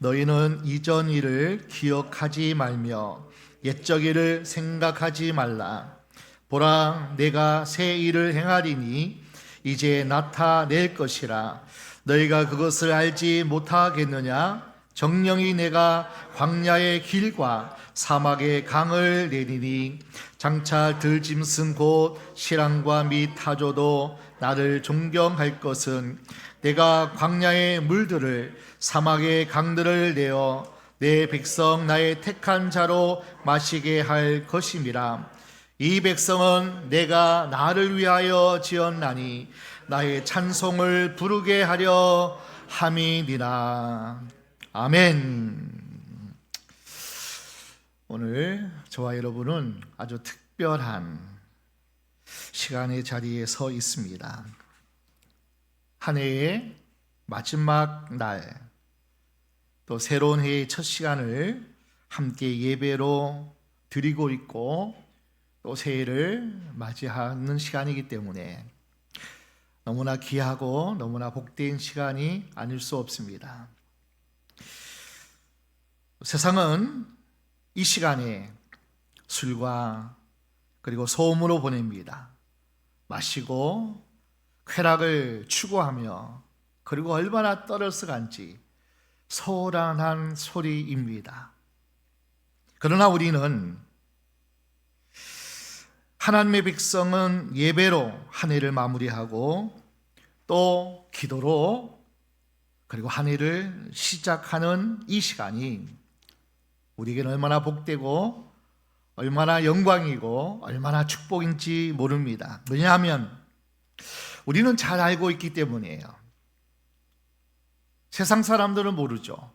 너희는 이전 일을 기억하지 말며 옛적 일을 생각하지 말라. 보라, 내가 새 일을 행하리니 이제 나타낼 것이라. 너희가 그것을 알지 못하겠느냐? 정령이 내가 광야의 길과 사막의 강을 내리니 장차 들짐승 곧 시랑과 및 타조도 나를 존경할 것은 내가 광야의 물들을 사막의 강들을 내어 내 백성 나의 택한 자로 마시게 할 것임이라. 이 백성은 내가 나를 위하여 지었나니 나의 찬송을 부르게 하려 함이니라. 아멘. 오늘 저와 여러분은 아주 특별한 시간의 자리에 서 있습니다. 한 해의 마지막 날, 또 새로운 해의 첫 시간을 함께 예배로 드리고 있고 또 새해를 맞이하는 시간이기 때문에 너무나 귀하고 너무나 복된 시간이 아닐 수 없습니다. 세상은 이 시간에 술과 그리고 소음으로 보냅니다. 마시고 쾌락을 추구하며 그리고 얼마나 떨어서간지 소란한 소리입니다. 그러나 우리는 하나님의 백성은 예배로 한 해를 마무리하고 또 기도로 그리고 한 해를 시작하는 이 시간이 우리에게는 얼마나 복되고 얼마나 영광이고 얼마나 축복인지 모릅니다. 왜냐하면 우리는 잘 알고 있기 때문이에요. 세상 사람들은 모르죠.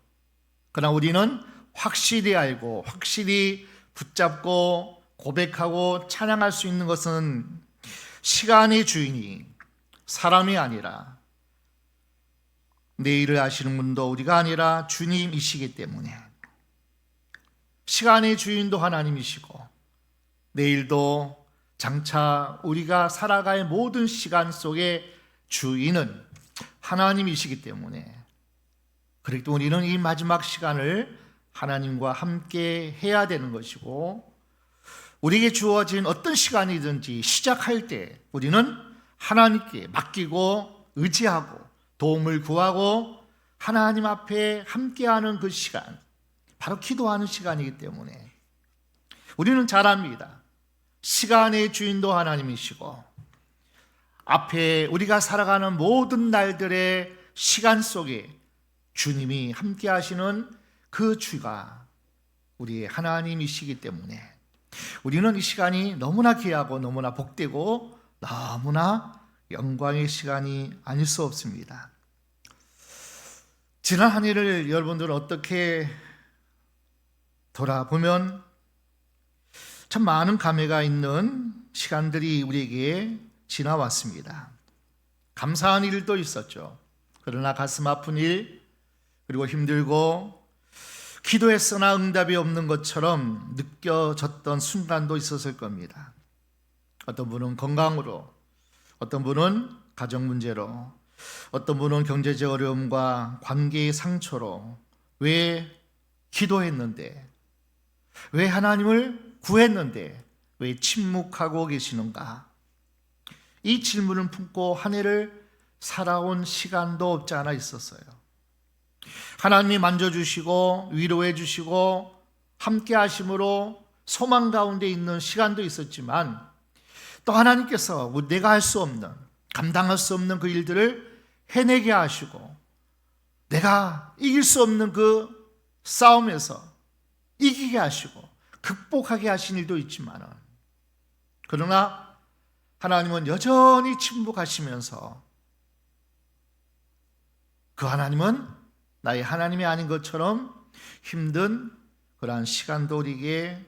그러나 우리는 확실히 알고 확실히 붙잡고 고백하고 찬양할 수 있는 것은 시간의 주인이 사람이 아니라 내일을 아시는 분도 우리가 아니라 주님이시기 때문에 시간의 주인도 하나님이시고 내일도 장차 우리가 살아갈 모든 시간 속의 주인은 하나님이시기 때문에 그래도 우리는 이 마지막 시간을 하나님과 함께 해야 되는 것이고 우리에게 주어진 어떤 시간이든지 시작할 때 우리는 하나님께 맡기고 의지하고 도움을 구하고 하나님 앞에 함께하는 그 시간, 바로 기도하는 시간이기 때문에 우리는 잘 압니다. 시간의 주인도 하나님이시고 앞에 우리가 살아가는 모든 날들의 시간 속에 주님이 함께 하시는 그 주가 우리의 하나님이시기 때문에 우리는 이 시간이 너무나 귀하고 너무나 복되고 너무나 영광의 시간이 아닐 수 없습니다. 지난 한 해를 여러분들은 어떻게 돌아보면 참 많은 감회가 있는 시간들이 우리에게 지나왔습니다. 감사한 일도 있었죠. 그러나 가슴 아픈 일, 그리고 힘들고 기도했으나 응답이 없는 것처럼 느껴졌던 순간도 있었을 겁니다. 어떤 분은 건강으로, 어떤 분은 가정 문제로, 어떤 분은 경제적 어려움과 관계의 상처로 왜 기도했는데, 왜 하나님을 구했는데 왜 침묵하고 계시는가? 이 질문을 품고 한 해를 살아온 시간도 없지 않아 있었어요. 하나님이 만져주시고 위로해 주시고 함께 하심으로 소망 가운데 있는 시간도 있었지만 또 하나님께서 내가 할 수 없는, 감당할 수 없는 그 일들을 해내게 하시고 내가 이길 수 없는 그 싸움에서 이기게 하시고 극복하게 하신 일도 있지만 그러나 하나님은 여전히 침묵하시면서 그 하나님은 나의 하나님이 아닌 것처럼 힘든 그러한 시간도 우리에게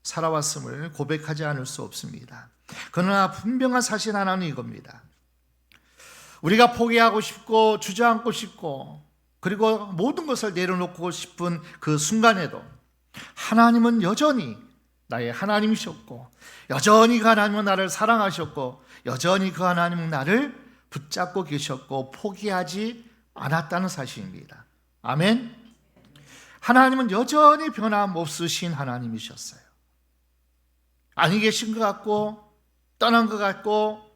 살아왔음을 고백하지 않을 수 없습니다. 그러나 분명한 사실 하나는 이겁니다. 우리가 포기하고 싶고 주저앉고 싶고 그리고 모든 것을 내려놓고 싶은 그 순간에도 하나님은 여전히 나의 하나님이셨고 여전히 그 하나님은 나를 사랑하셨고 여전히 그 하나님은 나를 붙잡고 계셨고 포기하지 않았다는 사실입니다. 아멘. 하나님은 여전히 변함없으신 하나님이셨어요. 아니 계신 것 같고 떠난 것 같고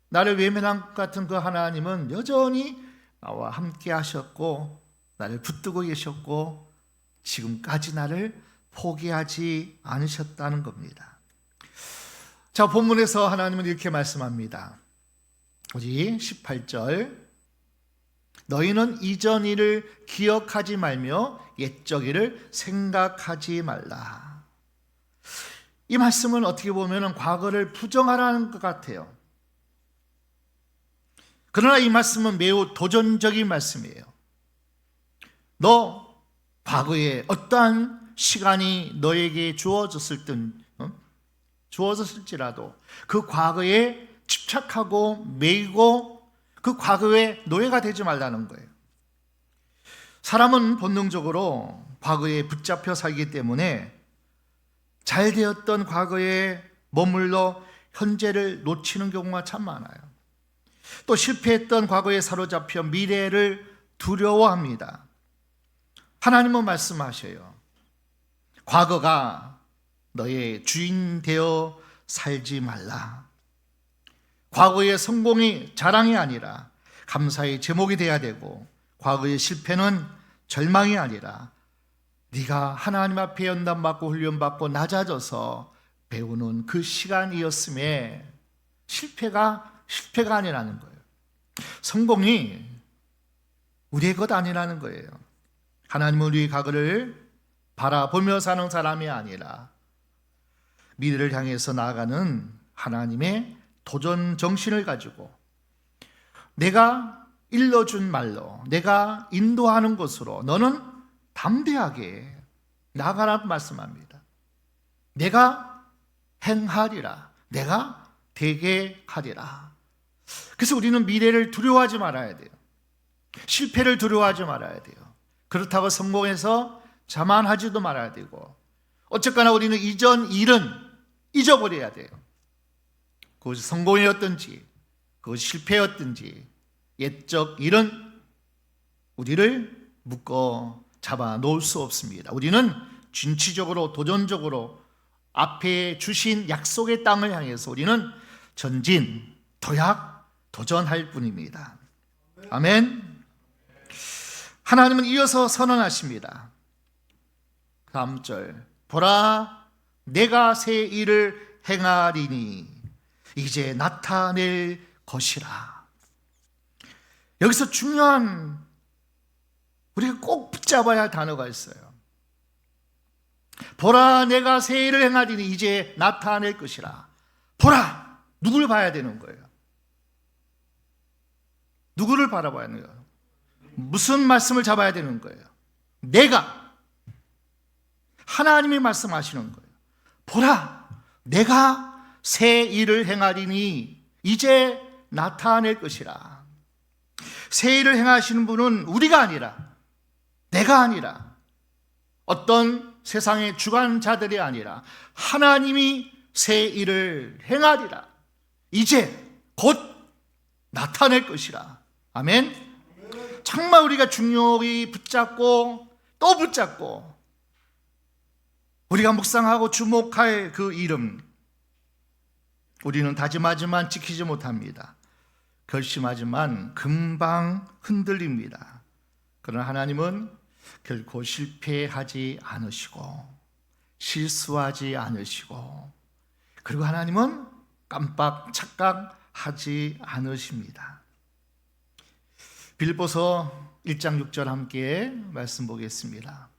나를 외면한 것 같은 그 하나님은 여전히 나와 함께 하셨고 나를 붙들고 계셨고 지금까지 나를 포기하지 않으셨다는 겁니다. 자, 본문에서 하나님은 이렇게 말씀합니다. 우리 18절, 너희는 이전 일을 기억하지 말며 옛적 일을 생각하지 말라. 이 말씀은 어떻게 보면 과거를 부정하라는 것 같아요. 그러나 이 말씀은 매우 도전적인 말씀이에요. 너 과거에 어떠한 시간이 너에게 주어졌을지라도 그 과거에 집착하고 매이고 그 과거의 노예가 되지 말라는 거예요. 사람은 본능적으로 과거에 붙잡혀 살기 때문에 잘 되었던 과거에 머물러 현재를 놓치는 경우가 참 많아요. 또 실패했던 과거에 사로잡혀 미래를 두려워합니다. 하나님은 말씀하셔요. 과거가 너의 주인 되어 살지 말라. 과거의 성공이 자랑이 아니라 감사의 제목이 돼야 되고, 과거의 실패는 절망이 아니라 네가 하나님 앞에 연단받고 훈련받고 낮아져서 배우는 그 시간이었음에 실패가 아니라는 거예요. 성공이 우리의 것 아니라는 거예요. 하나님은 우리의 과거를 바라보며 사는 사람이 아니라 미래를 향해서 나아가는 하나님의 도전 정신을 가지고 내가 일러준 말로, 내가 인도하는 것으로 너는 담대하게 나아가라고 말씀합니다. 내가 행하리라, 내가 되게 하리라. 그래서 우리는 미래를 두려워하지 말아야 돼요. 실패를 두려워하지 말아야 돼요. 그렇다고 성공해서 자만하지도 말아야 되고, 어쨌거나 우리는 이전 일은 잊어버려야 돼요. 그것이 성공이었든지 그것이 실패였든지 옛적 일은 우리를 묶어 잡아 놓을 수 없습니다. 우리는 진취적으로 도전적으로 앞에 주신 약속의 땅을 향해서 우리는 전진, 도전할 뿐입니다. 아멘. 하나님은 이어서 선언하십니다. 다음 절, 보라, 내가 새 일을 행하리니 이제 나타낼 것이라. 여기서 중요한, 우리가 꼭 붙잡아야 할 단어가 있어요. 보라, 내가 새 일을 행하리니 이제 나타낼 것이라. 보라, 누굴 봐야 되는 거예요? 누구를 바라봐야 하는 거예요? 무슨 말씀을 잡아야 되는 거예요? 내가, 하나님이 말씀하시는 거예요. 보라, 내가 새 일을 행하리니 이제 나타낼 것이라. 새 일을 행하시는 분은 우리가 아니라, 내가 아니라, 어떤 세상의 주관자들이 아니라 하나님이 새 일을 행하리라. 이제 곧 나타낼 것이라. 아멘. 정말 우리가 중요히 붙잡고 또 붙잡고 우리가 묵상하고 주목할 그 이름, 우리는 다짐하지만 지키지 못합니다. 결심하지만 금방 흔들립니다. 그러나 하나님은 결코 실패하지 않으시고 실수하지 않으시고, 그리고 하나님은 깜빡 착각하지 않으십니다. 빌립보서 1장 6절 함께 말씀 보겠습니다.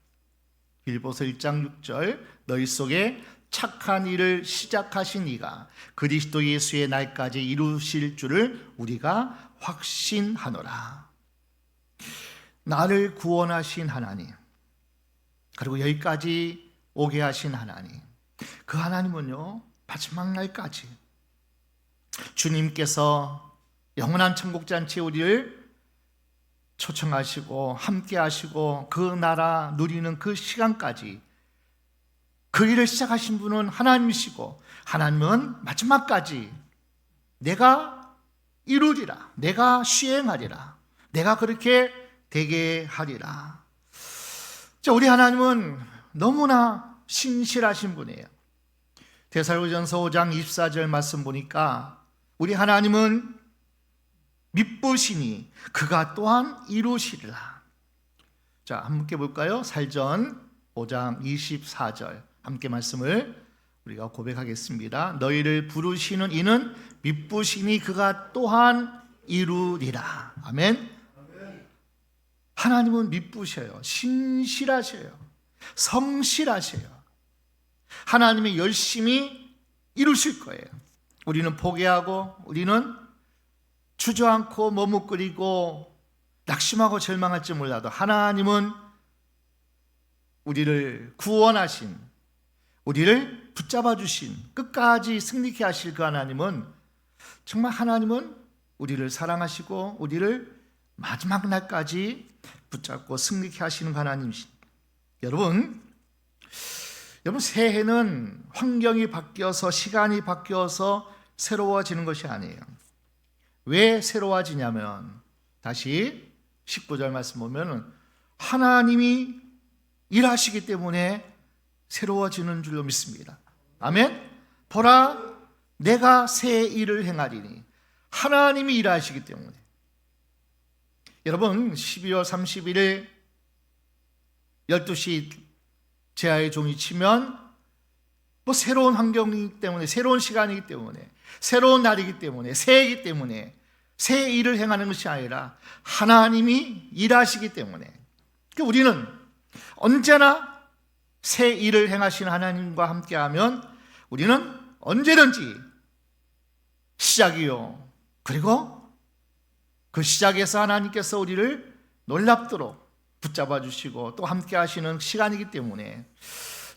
빌립보서 1장 6절, 너희 속에 착한 일을 시작하신 이가 그리스도 예수의 날까지 이루실 줄을 우리가 확신하노라. 나를 구원하신 하나님, 그리고 여기까지 오게 하신 하나님, 그 하나님은요, 마지막 날까지 주님께서 영원한 천국잔치에 우리를 초청하시고 함께 하시고 그 나라 누리는 그 시간까지 그 일을 시작하신 분은 하나님이시고, 하나님은 마지막까지 내가 이루리라, 내가 시행하리라, 내가 그렇게 되게 하리라. 자, 우리 하나님은 너무나 신실하신 분이에요. 데살로니가전서 5장 24절 말씀 보니까 우리 하나님은 미쁘시니 그가 또한 이루시리라. 자, 함께 볼까요? 살전 5장 24절 함께 말씀을 우리가 고백하겠습니다. 너희를 부르시는 이는 미쁘시니 그가 또한 이루리라. 아멘. 하나님은 미쁘셔요. 신실하셔요. 성실하셔요. 하나님이 열심히 이루실 거예요. 우리는 포기하고 우리는 주저앉고 머뭇거리고 낙심하고 절망할지 몰라도 하나님은 우리를 구원하신, 우리를 붙잡아 주신, 끝까지 승리케 하실 그 하나님은 정말 하나님은 우리를 사랑하시고 우리를 마지막 날까지 붙잡고 승리케 하시는 하나님이신. 여러분 새해는 환경이 바뀌어서 시간이 바뀌어서 새로워지는 것이 아니에요. 왜 새로워지냐면 다시 19절 말씀 보면 하나님이 일하시기 때문에 새로워지는 줄로 믿습니다. 아멘. 보라 내가 새 일을 행하리니 하나님이 일하시기 때문에. 여러분 12월 31일 12시 제하의 종이 치면 새로운 환경이기 때문에, 새로운 시간이기 때문에, 새로운 날이기 때문에, 새해이기 때문에 새 일을 행하는 것이 아니라 하나님이 일하시기 때문에 우리는 언제나 새 일을 행하시는 하나님과 함께하면 우리는 언제든지 시작이요, 그리고 그 시작에서 하나님께서 우리를 놀랍도록 붙잡아 주시고 또 함께 하시는 시간이기 때문에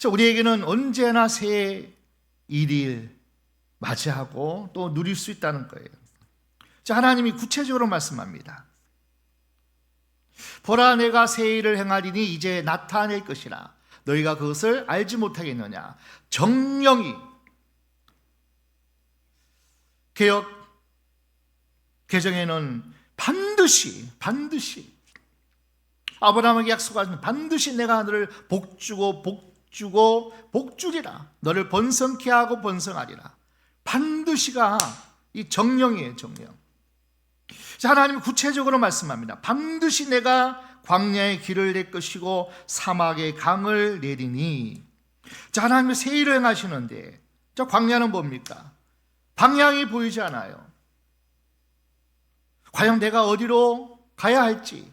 우리에게는 언제나 새 일을 맞이하고 또 누릴 수 있다는 거예요. 하나님이 구체적으로 말씀합니다. 보라 내가 새 일을 행하리니 이제 나타낼 것이라 너희가 그것을 알지 못하겠느냐. 정령이, 개역 개정에는 반드시 아브라함에게 약속하신 반드시 내가 너를 복주고 복주리라. 너를 번성케 하고 번성하리라. 반드시가 이 정령이에요. 정령. 하나님은 구체적으로 말씀합니다. 반드시 내가 광야의 길을 낼 것이고 사막의 강을 내리니. 하나님은 새 일을 행하시는데 광야는 뭡니까? 방향이 보이지 않아요. 과연 내가 어디로 가야 할지,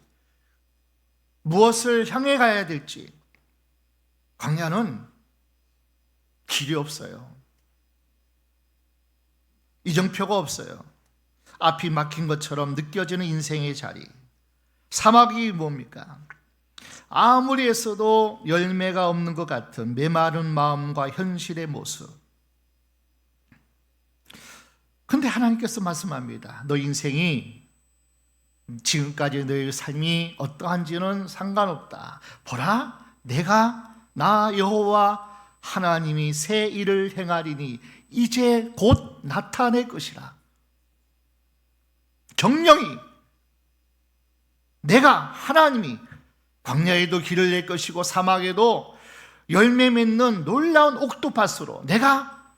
무엇을 향해 가야 될지. 광야는 길이 없어요. 이정표가 없어요. 앞이 막힌 것처럼 느껴지는 인생의 자리. 사막이 뭡니까? 아무리 애써도 열매가 없는 것 같은 메마른 마음과 현실의 모습. 근데 하나님께서 말씀합니다. 너 인생이 지금까지 너의 삶이 어떠한지는 상관없다. 보라, 내가 나 여호와 하나님이 새 일을 행하리니 이제 곧 나타낼 것이라. 정령이, 내가 하나님이 광야에도 길을 낼 것이고 사막에도 열매 맺는 놀라운 옥토파스로 내가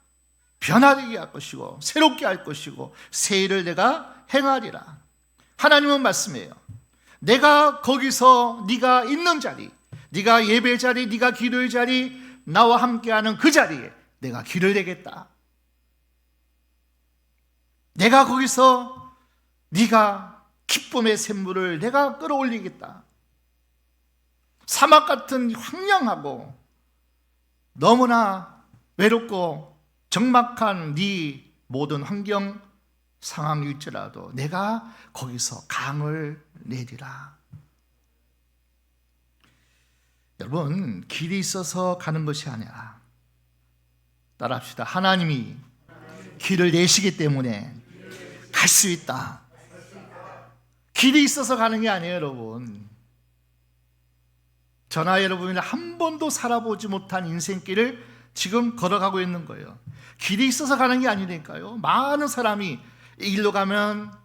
변화되게 할 것이고 새롭게 할 것이고 새 일을 내가 행하리라. 하나님은 말씀해요. 내가 거기서 네가 있는 자리, 네가 예배 자리, 네가 기도의 자리, 나와 함께하는 그 자리에 내가 길을 내겠다. 내가 거기서 네가 기쁨의 샘물을 내가 끌어올리겠다. 사막 같은 황량하고 너무나 외롭고 적막한 네 모든 환경 상황일지라도 내가 거기서 강을 내리라. 여러분, 길이 있어서 가는 것이 아니라, 따라합시다. 하나님이 길을 내시기 때문에 갈 수 있다. 길이 있어서 가는 게 아니에요, 여러분. 저나 여러분이 한 번도 살아보지 못한 인생길을 지금 걸어가고 있는 거예요. 길이 있어서 가는 게 아니니까요. 많은 사람이 이 길로 가면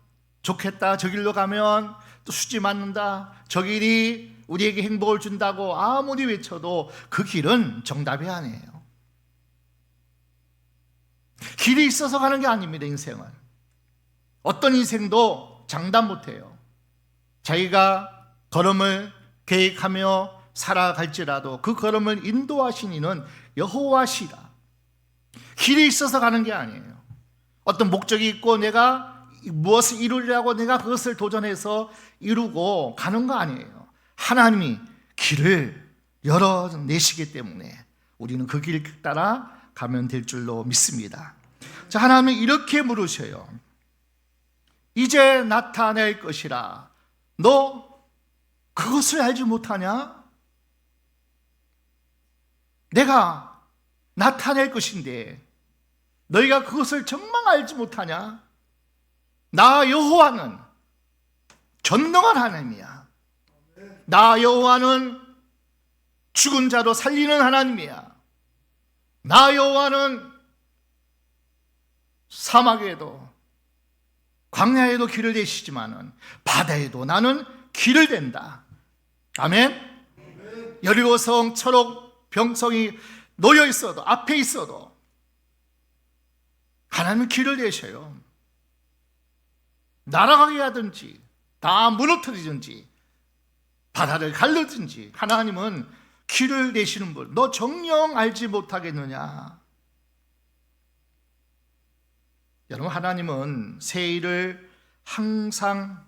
좋겠다, 저 길로 가면 또 수지 맞는다, 저 길이 우리에게 행복을 준다고 아무리 외쳐도 그 길은 정답이 아니에요. 길이 있어서 가는 게 아닙니다. 인생은 어떤 인생도 장담 못해요. 자기가 걸음을 계획하며 살아갈지라도 그 걸음을 인도하신 이는 여호와시다. 길이 있어서 가는 게 아니에요. 어떤 목적이 있고 내가 무엇을 이루려고 내가 그것을 도전해서 이루고 가는 거 아니에요. 하나님이 길을 열어내시기 때문에 우리는 그 길 따라 가면 될 줄로 믿습니다. 자, 하나님은 이렇게 물으셔요. 이제 나타낼 것이라. 너 그것을 알지 못하냐? 내가 나타낼 것인데 너희가 그것을 정말 알지 못하냐? 나 여호와는 전능한 하나님이야. 나 여호와는 죽은 자도 살리는 하나님이야. 나 여호와는 사막에도 광야에도 길을 내시지만은 바다에도 나는 길을 댄다. 아멘. 여리고성 초록 병성이 놓여 있어도 앞에 있어도 하나님은 길을 내셔요. 날아가게 하든지 다 무너뜨리든지 바다를 갈르든지 하나님은 길을 내시는 분. 너 정녕 알지 못하겠느냐? 여러분, 하나님은 새 일을 항상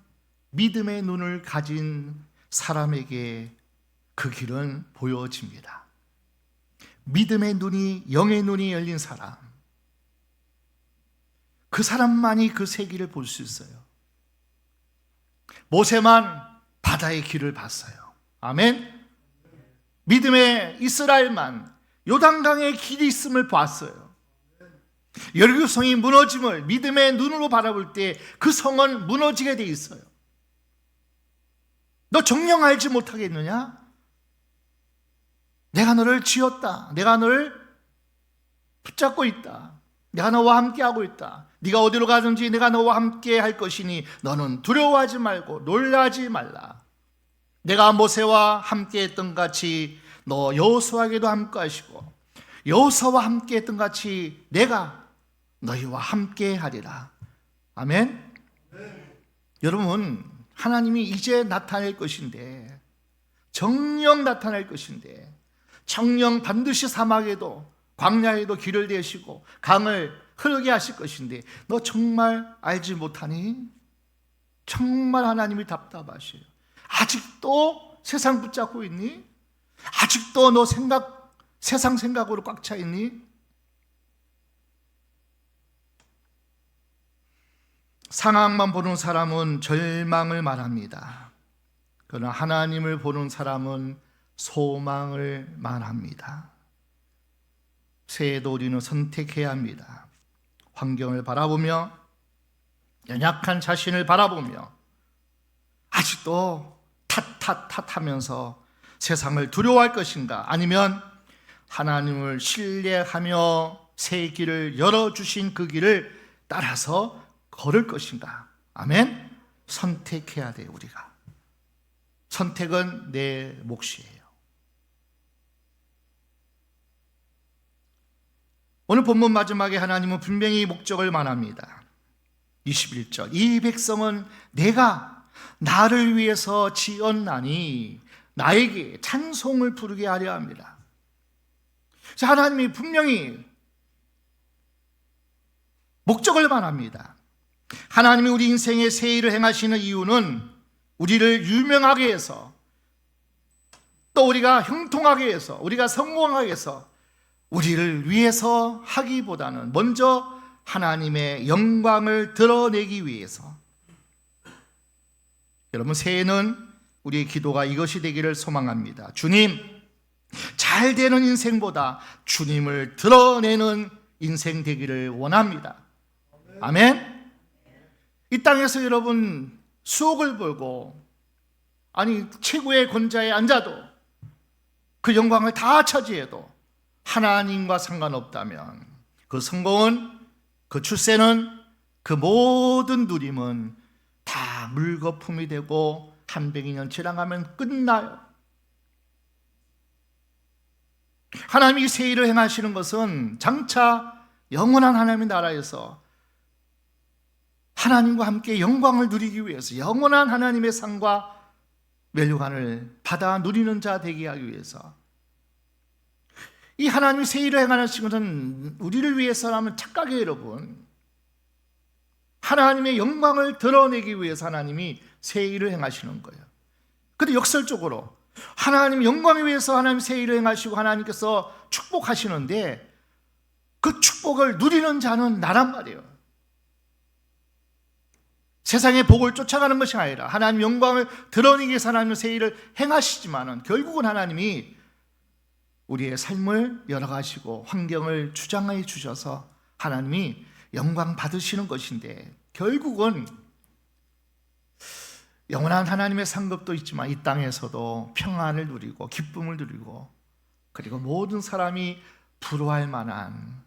믿음의 눈을 가진 사람에게 그 길은 보여집니다. 믿음의 눈이, 영의 눈이 열린 사람, 그 사람만이 그 새 길을 볼 수 있어요. 모세만 바다의 길을 봤어요. 아멘. 믿음의 이스라엘만 요단강의 길이 있음을 봤어요. 여리고성이 무너짐을 믿음의 눈으로 바라볼 때 그 성은 무너지게 돼 있어요. 너 정녕 알지 못하겠느냐? 내가 너를 지었다. 내가 너를 붙잡고 있다. 내가 너와 함께하고 있다. 네가 어디로 가든지 내가 너와 함께 할 것이니 너는 두려워하지 말고 놀라지 말라. 내가 모세와 함께 했던 같이 너 여호수아에게도 함께 하시고 여호수아와 함께 했던 같이 내가 너희와 함께 하리라. 아멘. 여러분, 하나님이 이제 나타낼 것인데, 정녕 나타낼 것인데, 정녕 반드시 사막에도 광야에도 길을 내시고 강을 흐르게 하실 것인데 너 정말 알지 못하니? 정말 하나님이 답답하셔요. 아직도 세상 붙잡고 있니? 아직도 너 세상 생각으로 꽉 차 있니? 상황만 보는 사람은 절망을 말합니다. 그러나 하나님을 보는 사람은 소망을 말합니다. 새해도 우리는 선택해야 합니다. 환경을 바라보며, 연약한 자신을 바라보며 아직도 탓하면서 세상을 두려워할 것인가? 아니면 하나님을 신뢰하며 새 길을 열어주신 그 길을 따라서 걸을 것인가? 아멘. 선택해야 돼요. 우리가 선택은 내 몫이에요. 오늘 본문 마지막에 하나님은 분명히 목적을 말합니다. 21절, 이 백성은 내가 나를 위해서 지었나니 나에게 찬송을 부르게 하려 합니다. 하나님이 분명히 목적을 말합니다. 하나님이 우리 인생에 새 일을 행하시는 이유는 우리를 유명하게 해서, 또 우리가 형통하게 해서, 우리가 성공하게 해서, 우리를 위해서 하기보다는 먼저 하나님의 영광을 드러내기 위해서. 여러분, 새해는 우리의 기도가 이것이 되기를 소망합니다. 주님, 잘 되는 인생보다 주님을 드러내는 인생 되기를 원합니다. 아멘. 이 땅에서 여러분 수억을 벌고, 아니 최고의 권좌에 앉아도, 그 영광을 다 차지해도 하나님과 상관없다면 그 성공은, 그 출세는, 그 모든 누림은 다 물거품이 되고 한 백이 년 지나가면 끝나요. 하나님이 새 일을 행하시는 것은 장차 영원한 하나님의 나라에서 하나님과 함께 영광을 누리기 위해서, 영원한 하나님의 상과 면류관을 받아 누리는 자 되게 하기 위해서, 이 하나님이 새 일을 행하시는 것은 우리를 위해서라면 착각이에요. 여러분, 하나님의 영광을 드러내기 위해서 하나님이 새 일을 행하시는 거예요. 근데 역설적으로 하나님 영광을 위해서 하나님 새 일을 행하시고 하나님께서 축복하시는데, 그 축복을 누리는 자는 나란 말이에요. 세상의 복을 쫓아가는 것이 아니라 하나님 영광을 드러내기 위해서 하나님은 새 일을 행하시지만은, 결국은 하나님이 우리의 삶을 열어가시고 환경을 주장해 주셔서 하나님이 영광 받으시는 것인데, 결국은 영원한 하나님의 상급도 있지만 이 땅에서도 평안을 누리고 기쁨을 누리고, 그리고 모든 사람이 부러워할 만한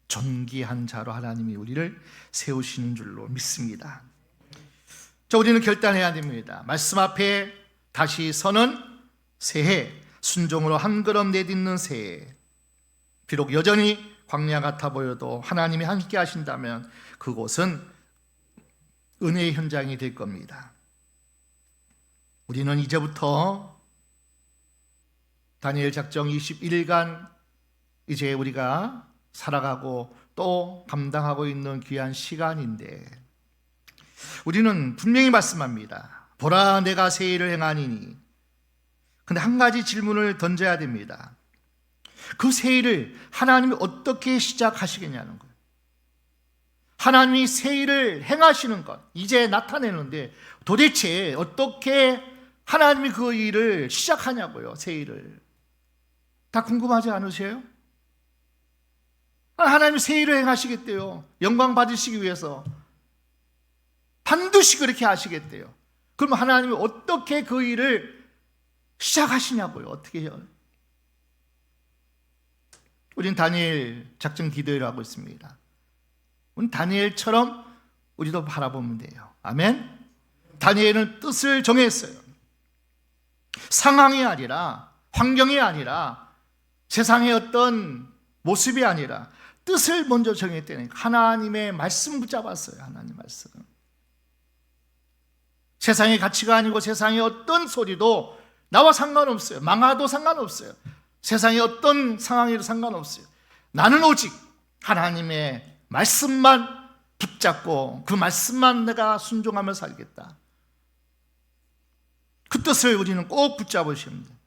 존귀한 자로 하나님이 우리를 세우시는 줄로 믿습니다. 자, 우리는 결단해야 됩니다. 말씀 앞에 다시 서는 새해, 순종으로 한 걸음 내딛는 새해. 비록 여전히 광야 같아 보여도 하나님이 함께 하신다면 그곳은 은혜의 현장이 될 겁니다. 우리는 이제부터 다니엘 작정 21일간 이제 우리가 살아가고 또 감당하고 있는 귀한 시간인데, 우리는 분명히 말씀합니다. 보라, 내가 새 일을 행하니니. 근데 한 가지 질문을 던져야 됩니다. 그 새 일을 하나님이 어떻게 시작하시겠냐는 거예요. 하나님이 새 일을 행하시는 것, 이제 나타내는데 도대체 어떻게 하나님이 그 일을 시작하냐고요. 새 일을. 다 궁금하지 않으세요? 하나님이 새 일을 행하시겠대요. 영광 받으시기 위해서 반드시 그렇게 하시겠대요. 그럼 하나님이 어떻게 그 일을 시작하시냐고요. 어떻게 해요? 우린 다니엘 작정 기도회를 하고 있습니다. 우린 다니엘처럼 우리도 바라보면 돼요. 아멘. 다니엘은 뜻을 정했어요. 상황이 아니라, 환경이 아니라, 세상의 어떤 모습이 아니라 뜻을 먼저 정했다니까. 하나님의 말씀 붙잡았어요. 하나님 말씀. 세상의 가치가 아니고 세상의 어떤 소리도 나와 상관없어요. 망하도 상관없어요. 세상의 어떤 상황에도 상관없어요. 나는 오직 하나님의 말씀만 붙잡고 그 말씀만 내가 순종하며 살겠다. 그 뜻을 우리는 꼭 붙잡으시면 돼요.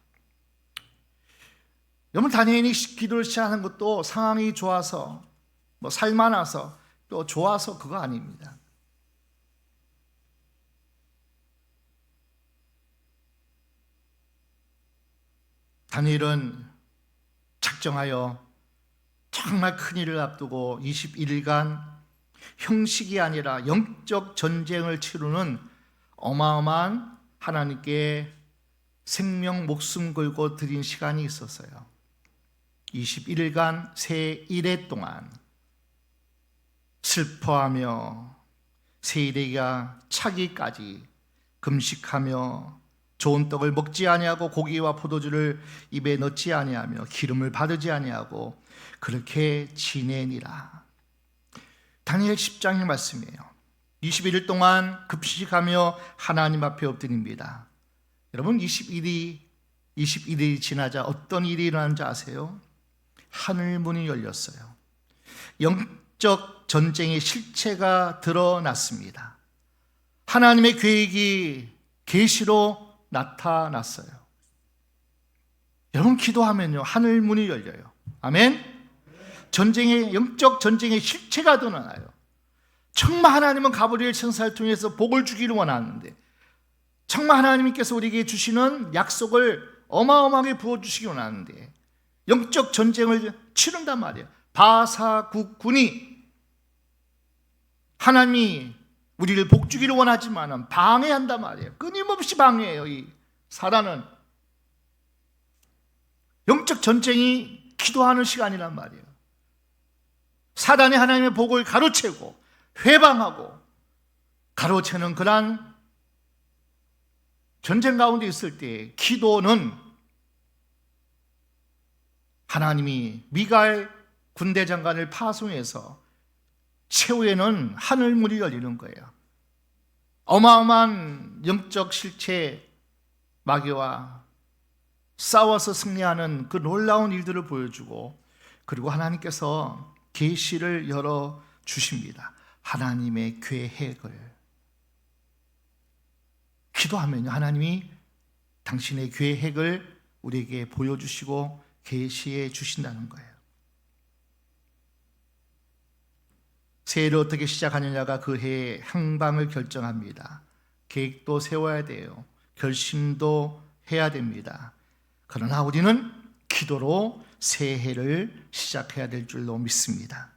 여러분, 다니엘이 기도를 시작하는 것도 상황이 좋아서, 살만해서, 또 좋아서 그거 아닙니다. 다니엘은 작정하여 정말 큰일을 앞두고 21일간 형식이 아니라 영적 전쟁을 치르는 어마어마한 하나님께 생명 목숨 걸고 드린 시간이 있었어요. 21일간 새 일해 동안 슬퍼하며 새 일해가 차기까지 금식하며 좋은 떡을 먹지 아니하고 고기와 포도주를 입에 넣지 아니하며 기름을 바르지 아니하고 그렇게 지내니라. 다니엘 10장의 말씀이에요. 21일 동안 금식하며 하나님 앞에 엎드립니다. 여러분, 21일이 지나자 어떤 일이 일어난지 아세요? 하늘 문이 열렸어요. 영적 전쟁의 실체가 드러났습니다. 하나님의 계획이 계시로 나타났어요. 여러분, 기도하면요 하늘 문이 열려요. 아멘. 영적 전쟁의 실체가 드러나요. 정말 하나님은 가브리엘 천사를 통해서 복을 주기를 원하는데, 정말 하나님께서 우리에게 주시는 약속을 어마어마하게 부어주시기 원하는데 영적 전쟁을 치른단 말이에요. 바사국군이 하나님이 우리를 복주기를 원하지만 방해한단 말이에요. 끊임없이 방해해요. 이 사단은. 영적 전쟁이 기도하는 시간이란 말이에요. 사단이 하나님의 복을 가로채고 회방하고 가로채는 그러한 전쟁 가운데 있을 때 기도는 하나님이 미갈 군대 장관을 파송해서 최후에는 하늘문이 열리는 거예요. 어마어마한 영적 실체 마귀와 싸워서 승리하는 그 놀라운 일들을 보여주고, 그리고 하나님께서 계시를 열어 주십니다. 하나님의 계획을 기도하면요, 하나님이 당신의 계획을 우리에게 보여주시고 계시해 주신다는 거예요. 새해를 어떻게 시작하느냐가 그 해의 향방을 결정합니다. 계획도 세워야 돼요. 결심도 해야 됩니다. 그러나 우리는 기도로 새해를 시작해야 될 줄로 믿습니다.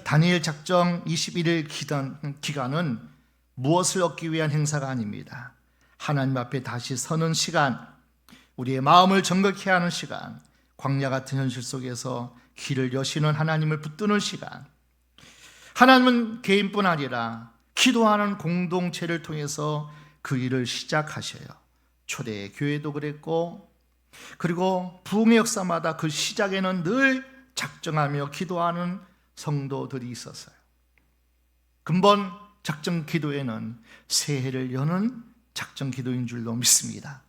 다니엘 작정 21일 기간은 무엇을 얻기 위한 행사가 아닙니다. 하나님 앞에 다시 서는 시간, 우리의 마음을 정결케 하는 시간, 광야 같은 현실 속에서 길을 여시는 하나님을 붙드는 시간. 하나님은 개인뿐 아니라 기도하는 공동체를 통해서 그 일을 시작하셔요. 초대 교회도 그랬고, 그리고 부흥의 역사마다 그 시작에는 늘 작정하며 기도하는 성도들이 있었어요. 근본 작정 기도에는 새해를 여는 작정 기도인 줄로 믿습니다.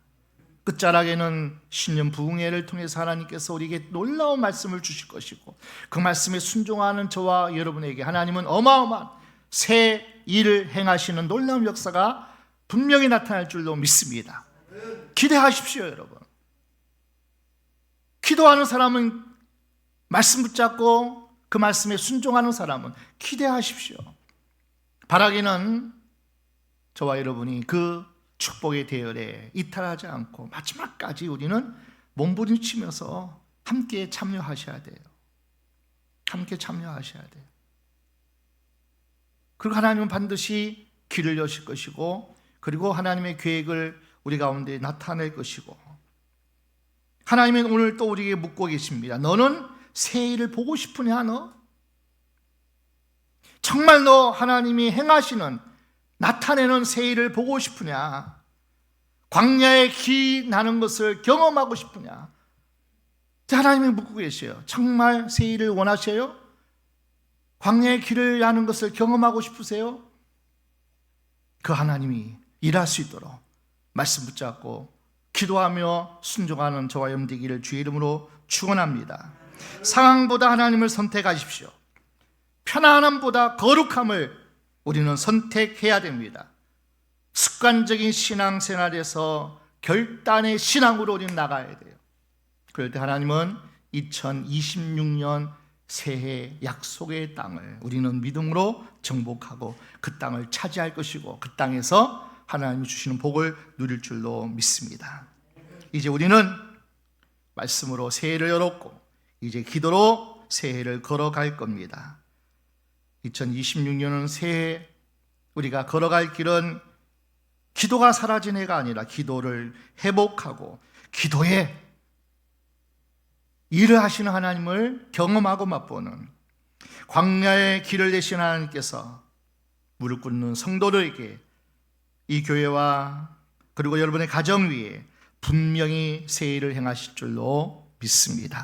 끝자락에는 신년 부흥회를 통해서 하나님께서 우리에게 놀라운 말씀을 주실 것이고, 그 말씀에 순종하는 저와 여러분에게 하나님은 어마어마한 새 일을 행하시는 놀라운 역사가 분명히 나타날 줄로 믿습니다. 기대하십시오, 여러분. 기도하는 사람은 말씀 붙잡고 그 말씀에 순종하는 사람은 기대하십시오. 바라기는 저와 여러분이 그 축복의 대열에 이탈하지 않고 마지막까지 우리는 몸부림치면서 함께 참여하셔야 돼요. 함께 참여하셔야 돼요. 그리고 하나님은 반드시 길을 여실 것이고, 그리고 하나님의 계획을 우리 가운데 나타낼 것이고, 하나님은 오늘 또 우리에게 묻고 계십니다. 너는 새 일을 보고 싶으냐? 너? 정말 너 하나님이 행하시는, 나타내는 새 일을 보고 싶으냐? 광야에 기 나는 것을 경험하고 싶으냐? 하나님이 묻고 계셔요. 정말 새 일을 원하셔요? 광야의 길을 나는 것을 경험하고 싶으세요? 그 하나님이 일할 수 있도록 말씀 붙잡고 기도하며 순종하는 저와 여러분 되기를 주의 이름으로 축원합니다. 상황보다 하나님을 선택하십시오. 편안함보다 거룩함을 우리는 선택해야 됩니다. 습관적인 신앙생활에서 결단의 신앙으로 우리는 나가야 돼요. 그럴 때 하나님은 2026년 새해 약속의 땅을 우리는 믿음으로 정복하고 그 땅을 차지할 것이고, 그 땅에서 하나님이 주시는 복을 누릴 줄로 믿습니다. 이제 우리는 말씀으로 새해를 열었고, 이제 기도로 새해를 걸어갈 겁니다. 2026년은 새해 우리가 걸어갈 길은 기도가 사라진 해가 아니라 기도를 회복하고 기도에 일을 하시는 하나님을 경험하고 맛보는, 광야의 길을 내신 하나님께서 무릎 꿇는 성도들에게 이 교회와 그리고 여러분의 가정 위에 분명히 새 일을 행하실 줄로 믿습니다.